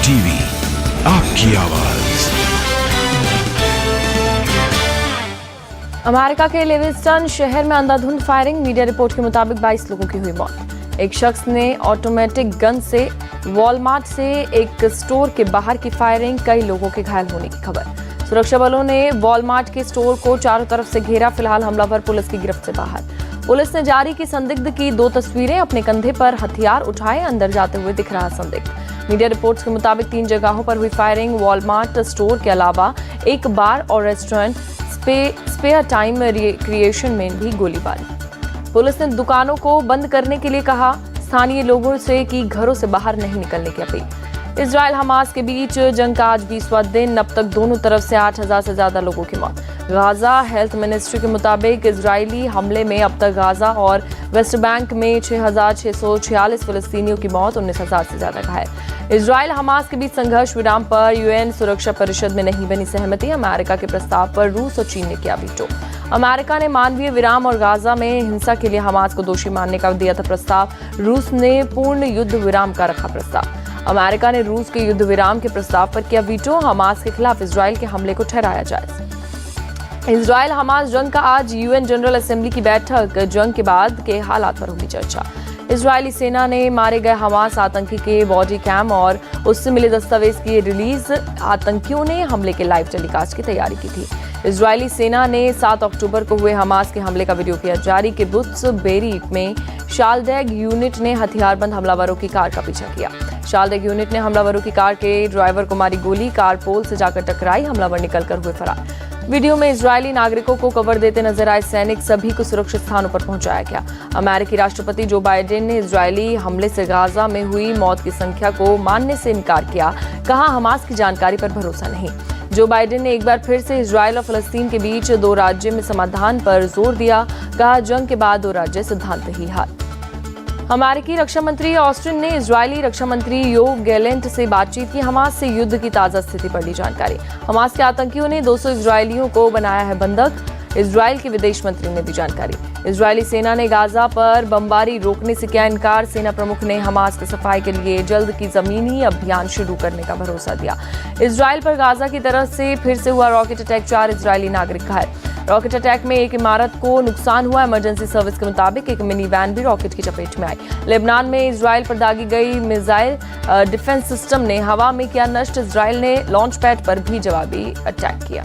TV, आपकी आवाज। America के लिविंगस्टन शहर में अंधाधुंध फायरिंग, मीडिया रिपोर्ट के मुताबिक 22 लोगों की हुई मौत। एक शख्स ने ऑटोमेटिक गन से वॉलमार्ट से एक स्टोर के बाहर की फायरिंग, कई लोगों के घायल होने की खबर। सुरक्षा बलों ने वॉलमार्ट के स्टोर को चारों तरफ से घेरा, फिलहाल हमलावर पुलिस की गिरफ्त से बाहर। पुलिस ने जारी की संदिग्ध की 2 तस्वीरें, अपने कंधे पर हथियार उठाए अंदर जाते हुए दिख रहा संदिग्ध। मीडिया रिपोर्ट्स के मुताबिक 3 जगहों पर हुई फायरिंग, वॉलमार्ट स्टोर के अलावा एक बार और रेस्टोरेंट स्पेयर टाइम रिक्रिएशन में भी गोलीबारी। पुलिस ने दुकानों को बंद करने के लिए कहा, स्थानीय लोगों से कि घरों से बाहर नहीं निकलने की अपील। इजराइल हमास के बीच जंग का आज 20वां दिन, अब तक दोनों तरफ से 8000 से ज्यादा लोगों की मौत। गाजा हेल्थ मिनिस्ट्री के मुताबिक इजरायली हमले में अब तक गाजा और वेस्ट बैंक में 6646 फिलिस्तीनियों की मौत, 19000 से ज्यादा घायल। इजराइल हमास के बीच संघर्ष विराम पर यूएन सुरक्षा परिषद में नहीं बनी सहमति, अमेरिका के प्रस्ताव पर रूस और चीन ने किया वीटो। अमेरिका ने मानवीय विराम और गाजा में हिंसा के लिए हमास को दोषी मानने का दिया था प्रस्ताव, रूस ने पूर्ण युद्ध विराम का रखा प्रस्ताव। अमेरिका ने रूस के युद्ध विराम के प्रस्ताव पर किया वीटो, हमास के खिलाफ इजराइल के हमले को ठहराया जायज। इजराइल हमास जंग का आज यूएन जनरल असेंबली की बैठक, जंग के बाद के हालात पर होगी चर्चा। इजरायली सेना ने मारे गए हमास आतंकी के बॉडी कैम और उससे मिले दस्तावेज की रिलीज, आतंकियों ने हमले के लाइव टेलीकास्ट की तैयारी की थी। इजरायली सेना ने 7 अक्टूबर को हुए हमास के हमले का वीडियो किया जारी। किबुत्ज बेरी में शालडेग यूनिट ने हथियारबंद हमलावरों की कार का पीछा किया। शालडेग यूनिट ने हमलावरों की कार के ड्राइवर को मारी गोली, कार पोल से जाकर टकराई, हमलावर निकलकर हुए फरार। वीडियो में इजरायली नागरिकों को कवर देते नजर आए सैनिक, सभी को सुरक्षित स्थानों पर पहुंचाया गया। अमेरिकी राष्ट्रपति जो बाइडेन ने इजरायली हमले से गाजा में हुई मौत की संख्या को मानने से इनकार किया, कहा हमास की जानकारी पर भरोसा नहीं। जो बाइडेन ने एक बार फिर से इजरायल और फलस्तीन के बीच 2 राज्य में समाधान पर जोर दिया, कहा जंग के बाद 2 राज्य सिद्धांत ही हाल। अमेरिकी रक्षा मंत्री ऑस्टिन ने इजरायली रक्षा मंत्री योव गैलेंट से बातचीत की, हमास से युद्ध की ताजा स्थिति पर दी जानकारी। हमास के आतंकियों ने 200 इजरायलियों को बनाया है बंधक, इजरायल के विदेश मंत्री ने दी जानकारी। इजरायली सेना ने गाजा पर बमबारी रोकने से किया इनकार, सेना प्रमुख ने हमास की सफाई के लिए जल्द की जमीनी अभियान शुरू करने का भरोसा दिया। इजरायल पर गाजा की तरफ से फिर से हुआ रॉकेट अटैक, 4 इजरायली नागरिक घायल। रॉकेट अटैक में एक इमारत को नुकसान हुआ, इमरजेंसी सर्विस के मुताबिक एक मिनी वैन भी रॉकेट की चपेट में आई। लेबनान में इजरायल पर दागी गई मिसाइल डिफेंस सिस्टम ने हवा में किया नष्ट, इजरायल ने लॉन्च पैड पर भी जवाबी अटैक किया।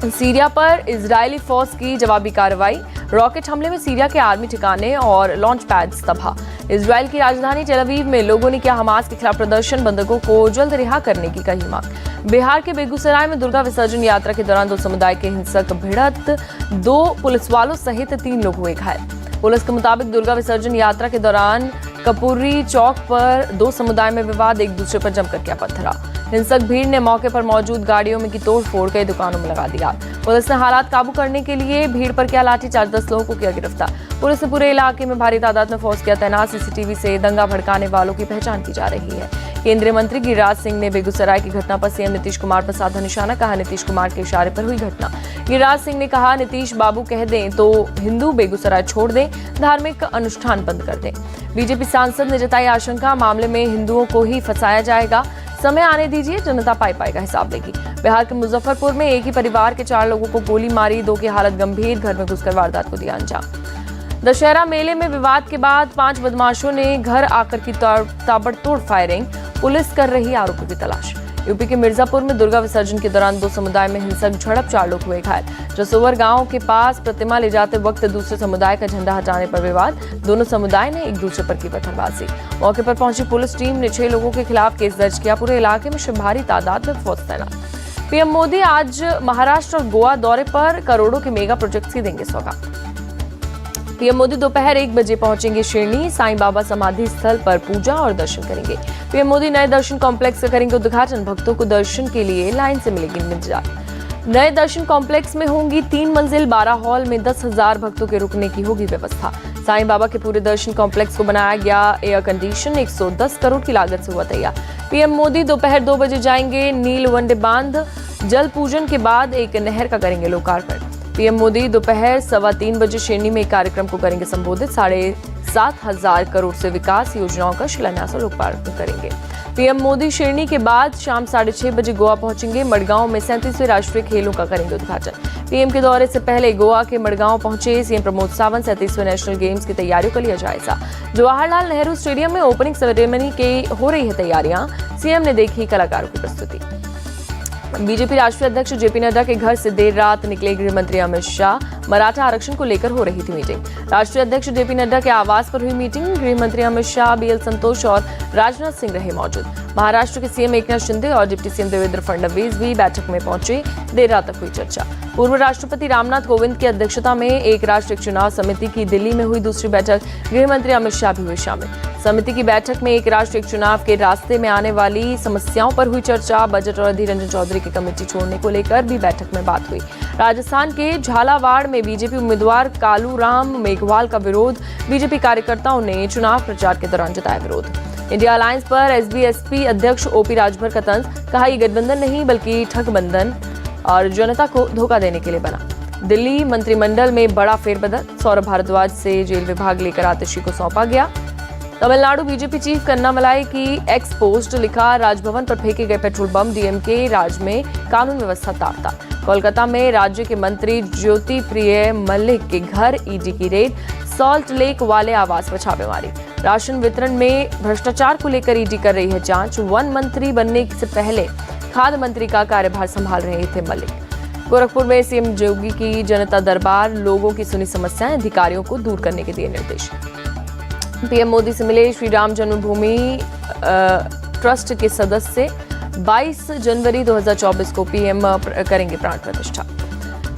सीरिया पर इजरायली फौज की जवाबी कार्रवाई, रॉकेट हमले में सीरिया के आर्मी ठिकाने और लॉन्च पैड्स तबाह। इजरायल की राजधानी टेल अवीव में लोगों ने किया हमास के खिलाफ प्रदर्शन, बंधकों को जल्द रिहा करने की कही मांग। बिहार के बेगूसराय में दुर्गा विसर्जन यात्रा के दौरान 2 समुदाय के हिंसक भिड़ंत, 2 पुलिस वालों सहित 3 लोग हुए घायल। पुलिस के मुताबिक दुर्गा विसर्जन यात्रा के दौरान कपूरी चौक पर 2 समुदाय में विवाद, एक दूसरे पर जमकर किया पत्थरा। हिंसक भीड़ ने मौके पर मौजूद गाड़ियों में की तोड़फोड़, कई दुकानों में लगा दिया। पुलिस ने हालात काबू करने के लिए भीड़ पर किया लाठीचार्ज, 10 लोगों को किया गिरफ्तार। पुलिस ने पूरे इलाके में भारी तादाद में फौज किया तैनात, सीसीटीवी से दंगा भड़काने वालों की पहचान की जा रही है। केंद्रीय मंत्री गिरिराज सिंह ने बेगूसराय की घटना पर सीएम नीतीश कुमार पर साधा निशाना, कहा नीतीश कुमार के इशारे पर हुई घटना। गिरिराज सिंह ने कहा नीतीश बाबू कह दें तो हिंदू बेगूसराय छोड़ दें, धार्मिक अनुष्ठान बंद कर दें। बीजेपी सांसद ने जताई आशंका, मामले में हिंदुओं को ही फंसाया जाएगा, समय आने दीजिए, जनता पाई का हिसाब लेगी। बिहार के मुजफ्फरपुर में एक ही परिवार के 4 लोगों को गोली मारी, 2 की हालत गंभीर, घर में घुसकर वारदात को दिया अंजाम। दशहरा मेले में विवाद के बाद 5 बदमाशों ने घर आकर की ताबड़तोड़ फायरिंग, पुलिस कर रही आरोपियों की तलाश। यूपी के मिर्जापुर में दुर्गा विसर्जन के दौरान 2 समुदाय में हिंसक झड़प, 4 लोग हुए घायल। जसोवर गांव के पास प्रतिमा ले जाते वक्त दूसरे समुदाय का झंडा हटाने पर विवाद, दोनों समुदाय ने एक दूसरे पर की पत्थरबाजी। मौके पर पहुंची पुलिस टीम ने 6 लोगों के खिलाफ केस दर्ज किया, पूरे इलाके में भारी तादाद में फौज तैनात। पीएम मोदी आज महाराष्ट्र और गोवा दौरे पर, करोड़ों के मेगा प्रोजेक्ट्स की देंगे सौगात। पीएम मोदी दोपहर 1 बजे पहुंचेंगे शिरडी, साईं बाबा समाधि स्थल पर पूजा और दर्शन करेंगे। पीएम मोदी नए दर्शन कॉम्प्लेक्स का करेंगे उद्घाटन, भक्तों को दर्शन के लिए लाइन से मिलेगी निजात। नए दर्शन कॉम्प्लेक्स में होंगी 3 मंजिल, 12 हॉल में 10,000 भक्तों के रुकने की होगी व्यवस्था। साईं बाबा के पूरे दर्शन कॉम्प्लेक्स को बनाया गया एयर कंडीशन, 110 करोड़ की लागत से हुआ तैयार। पीएम मोदी दोपहर 2 बजे जाएंगे नील वनडे बांध, जल पूजन के बाद एक नहर का करेंगे लोकार्पण। पीएम मोदी दोपहर 3:15 बजे शिरडी में एक कार्यक्रम को करेंगे संबोधित, 7,500 करोड़ से विकास योजनाओं का शिलान्यास और लोकार्पण करेंगे। पीएम मोदी शिरनी के बाद शाम 6:30 बजे गोवा पहुंचेंगे। मडगांव में 37वें राष्ट्रीय खेलों का करेंगे उद्घाटन। पीएम के दौरे से पहले गोवा के मडगांव पहुंचे सीएम प्रमोद सावंत। 37वें नेशनल गेम्स की तैयारियों का लिया जायजा। जवाहरलाल नेहरू स्टेडियम में ओपनिंग सेरेमनी की हो रही है तैयारियां। सीएम ने देखी कलाकारों की प्रस्तुति। बीजेपी राष्ट्रीय अध्यक्ष जेपी नड्डा के घर से देर रात निकले गृह मंत्री अमित शाह। मराठा आरक्षण को लेकर हो रही थी मीटिंग। राष्ट्रीय अध्यक्ष जेपी नड्डा के आवास पर हुई मीटिंग। गृह मंत्री अमित शाह, बीएल संतोष और राजनाथ सिंह रहे मौजूद। महाराष्ट्र के सीएम एकनाथ शिंदे और डिप्टी सीएम देवेंद्र फडणवीस भी बैठक में पहुंचे। देर रात तक हुई चर्चा। पूर्व राष्ट्रपति रामनाथ कोविंद की अध्यक्षता में एक राष्ट्रीय चुनाव समिति की दिल्ली में हुई दूसरी बैठक। गृह मंत्री अमित शाह भी हुए शामिल। समिति की बैठक में एक राष्ट्रीय चुनाव के रास्ते में आने वाली समस्याओं पर हुई चर्चा। बजट और अधीर रंजन चौधरी की कमेटी छोड़ने को लेकर भी बैठक में बात हुई। राजस्थान के झालावाड़ में बीजेपी उम्मीदवार कालूराम मेघवाल का विरोध। बीजेपी कार्यकर्ताओं ने चुनाव प्रचार के दौरान जताया विरोध। इंडिया अलायंस पर एसबीएसपी अध्यक्ष ओपी राजभर का तंज। कहा, यह गठबंधन नहीं बल्कि ठगबंधन और जनता को धोखा देने के लिए बना। दिल्ली मंत्रिमंडल में बड़ा फेरबदल। सौरभ भारद्वाज से जेल विभाग लेकर आतिशी को सौंपा गया। तमिलनाडु बीजेपी चीफ कन्नामलाई की एक्स पोस्ट। लिखा, राजभवन पर फेंके गए पेट्रोल बम। डीएमके राज में कानून व्यवस्था तार-तार। कोलकाता में राज्य के मंत्री ज्योति प्रिय मल्लिक के घर ईडी की रेड। सॉल्ट लेक वाले आवास पर छापेमारी। राशन वितरण में भ्रष्टाचार को लेकर ईडी कर रही है जांच। वन मंत्री बनने से पहले खाद्य मंत्री का कार्यभार संभाल रहे थे मल्लिक। गोरखपुर में सीएम योगी की जनता दरबार। लोगों की सुनी समस्याएं, अधिकारियों को दूर करने के दिए निर्देश। पीएम मोदी से मिले श्री राम जन्मभूमि ट्रस्ट के सदस्य। 22 जनवरी 2024 को पीएम करेंगे प्राण प्रतिष्ठा।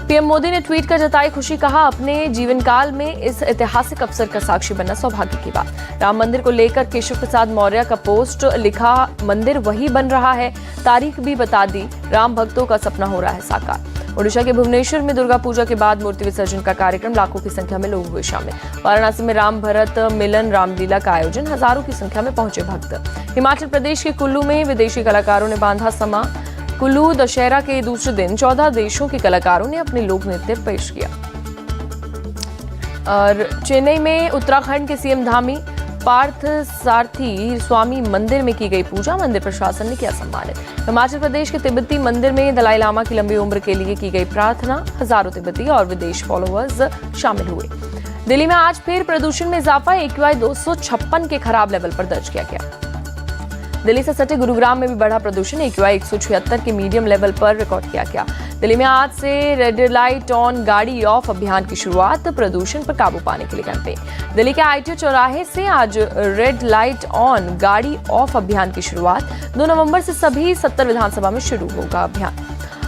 पीएम मोदी ने ट्वीट कर जताई खुशी। कहा, अपने जीवन काल में इस ऐतिहासिक अवसर का साक्षी बनना सौभाग्य की बात। राम मंदिर को लेकर केशव प्रसाद मौर्य का पोस्ट। लिखा, मंदिर वही बन रहा है, तारीख भी बता दी। राम भक्तों का सपना हो रहा है साकार। ओडिशा के भुवनेश्वर में दुर्गा पूजा के बाद मूर्ति विसर्जन का कार्यक्रम। लाखों की संख्या में लोग हुए शामिल। वाराणसी में राम भरत मिलन रामलीला का आयोजन। हजारों की संख्या में पहुंचे भक्त। हिमाचल प्रदेश के कुल्लू में विदेशी कलाकारों ने बांधा समा। कुल्लू दशहरा के दूसरे दिन 14 देशों के कलाकारों ने अपने लोक नृत्य पेश किया। और चेन्नई में उत्तराखंड के सीएम धामी पार्थ सारथी स्वामी मंदिर में की गई पूजा। मंदिर प्रशासन ने किया सम्मानित। हिमाचल प्रदेश के तिब्बती मंदिर में दलाई लामा की लंबी उम्र के लिए की गई प्रार्थना। हजारों तिब्बती और विदेश फॉलोअर्स शामिल हुए। दिल्ली में आज फिर प्रदूषण में इजाफा। AQI 256 के खराब लेवल पर दर्ज किया गया। दिल्ली से सटे गुरुग्राम में भी बढ़ा प्रदूषण। AQI 176 के मीडियम लेवल पर रिकॉर्ड किया गया। दिल्ली में आज से रेड लाइट ऑन गाड़ी ऑफ अभियान की शुरुआत। प्रदूषण पर काबू पाने के लिए कैंपेन। दिल्ली के ITO चौराहे से आज रेड लाइट ऑन गाड़ी ऑफ अभियान की शुरुआत। 2 नवंबर से सभी 70 विधानसभा में शुरू होगा अभियान।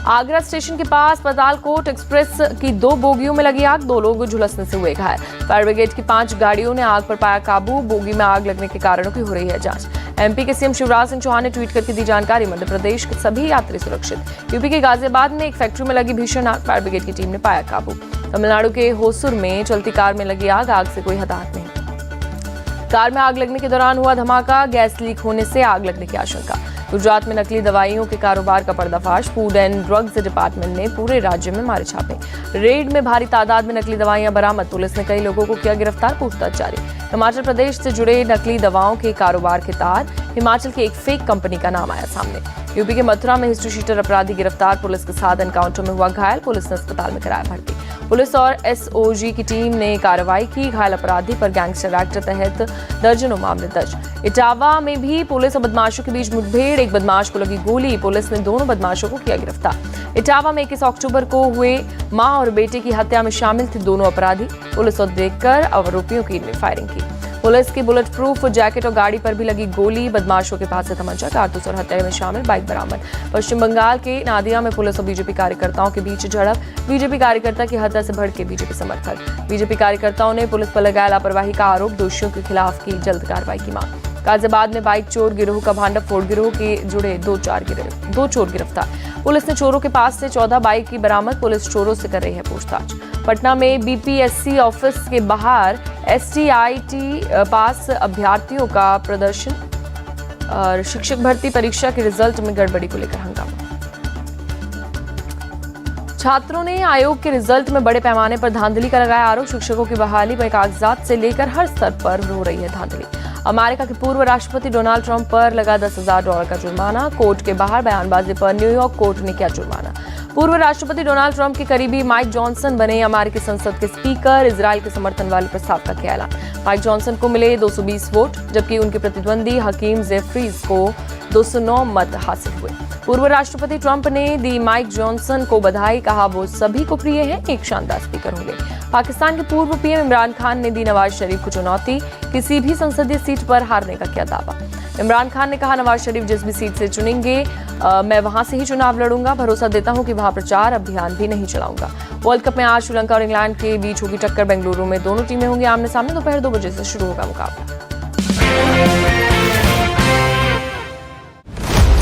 आगरा स्टेशन के पास पातालकोट एक्सप्रेस की 2 बोगियों में लगी आग। 2 लोग झुलसने से हुए घायल। फायर ब्रिगेड की 5 गाड़ियों ने आग पर पाया काबू। बोगी में आग लगने के कारणों की हो रही है जांच। MP के सीएम शिवराज सिंह चौहान ने ट्वीट करके दी जानकारी। मध्य प्रदेश के सभी यात्री सुरक्षित। यूपी के गाजियाबाद में एक फैक्ट्री में लगी भीषण आग। फायर ब्रिगेड की टीम ने पाया काबू। तमिलनाडु के होसुर में चलती कार में लगी आग। आग से कोई हताहत नहीं। कार में आग लगने के दौरान हुआ धमाका। गैस लीक होने से आग लगने की आशंका। गुजरात में नकली दवाइयों के कारोबार का पर्दाफाश। फूड एंड ड्रग्स डिपार्टमेंट ने पूरे राज्य में मारे छापे। रेड में भारी तादाद में नकली दवाइयां बरामद। पुलिस ने कई लोगों को किया गिरफ्तार। पूछताछ जारी। हिमाचल प्रदेश से जुड़े नकली दवाओं के कारोबार के तार। हिमाचल की एक फेक कंपनी का नाम आया सामने। यूपी के मथुरा में हिस्ट्री शीटर अपराधी गिरफ्तार। पुलिस के साथ एनकाउंटर में हुआ घायल। पुलिस ने अस्पताल में कराया भर्ती। पुलिस और SOG की टीम ने कार्रवाई की। घायल अपराधी पर गैंगस्टर एक्ट तहत दर्जनों मामले दर्ज। इटावा में भी पुलिस और बदमाशों के बीच मुठभेड़। एक बदमाश को लगी गोली। पुलिस ने दोनों बदमाशों को किया गिरफ्तार। इटावा में 21 अक्टूबर को हुए मां और बेटे की हत्या में शामिल थे दोनों अपराधी। पुलिस को देखकर आरोपियों की फायरिंग की। पुलिस की बुलेट प्रूफ जैकेट और गाड़ी पर भी लगी गोली। बदमाशों के पास से तमंचा, कारतूस और हत्या में शामिल बाइक बरामद। पश्चिम बंगाल के नादिया में पुलिस और बीजेपी कार्यकर्ताओं के बीच झड़प। बीजेपी कार्यकर्ता की हत्या से भड़के बीजेपी समर्थक। बीजेपी कार्यकर्ताओं ने पुलिस पर लगाया लापरवाही का आरोप। दोषियों के खिलाफ की जल्द कार्रवाई की मांग। गाजियाबाद में बाइक चोर गिरोह का भांडाफोड़। गिरोह के जुड़े 2 चोर गिरफ्तार। पुलिस ने चोरों के पास से 14 बाइक की बरामद। पुलिस चोरों से कर रही है पूछताछ। पटना में BPSC ऑफिस के बाहर STIT पास अभ्यर्थियों का प्रदर्शन। और शिक्षक भर्ती परीक्षा के रिजल्ट में गड़बड़ी को लेकर हंगामा। छात्रों ने आयोग के रिजल्ट में बड़े पैमाने पर धांधली का लगाया आरोप। शिक्षकों की बहाली में कागजात से लेकर हर स्तर पर हो रही है धांधली। अमेरिका के पूर्व राष्ट्रपति डोनाल्ड ट्रंप पर लगा $10,000 का जुर्माना। कोर्ट के बाहर बयानबाजी पर न्यूयॉर्क कोर्ट ने किया जुर्माना। पूर्व राष्ट्रपति डोनाल्ड ट्रंप के करीबी माइक जॉनसन बने अमेरिकी संसद के स्पीकर। इजरायल के समर्थन वाले प्रस्ताव का किया ऐलान। माइक जॉनसन को मिले 220 वोट, जबकि उनके प्रतिद्वंदी हकीम जेफरीज को 209 मत हासिल हुए। पूर्व राष्ट्रपति ट्रंप ने दी माइक जॉनसन को बधाई, कहा वो सभी को प्रिय हैं, एक शानदार स्पीकर होंगे। पाकिस्तान के पूर्व पीएम इमरान खान ने दी नवाज शरीफ को चुनौती, किसी भी संसदीय सीट पर हारने का किया दावा। इमरान खान ने कहा नवाज शरीफ जिस भी सीट से चुनेंगे मैं वहां से ही चुनाव लड़ूंगा। भरोसा देता हूं कि वहां प्रचार अभियान भी नहीं चलाऊंगा। वर्ल्ड कप में आज श्रीलंका और इंग्लैंड के बीच होगी टक्कर। बेंगलुरु में दोनों टीमें होंगी आमने सामने। दोपहर 2 बजे से शुरू होगा मुकाबला।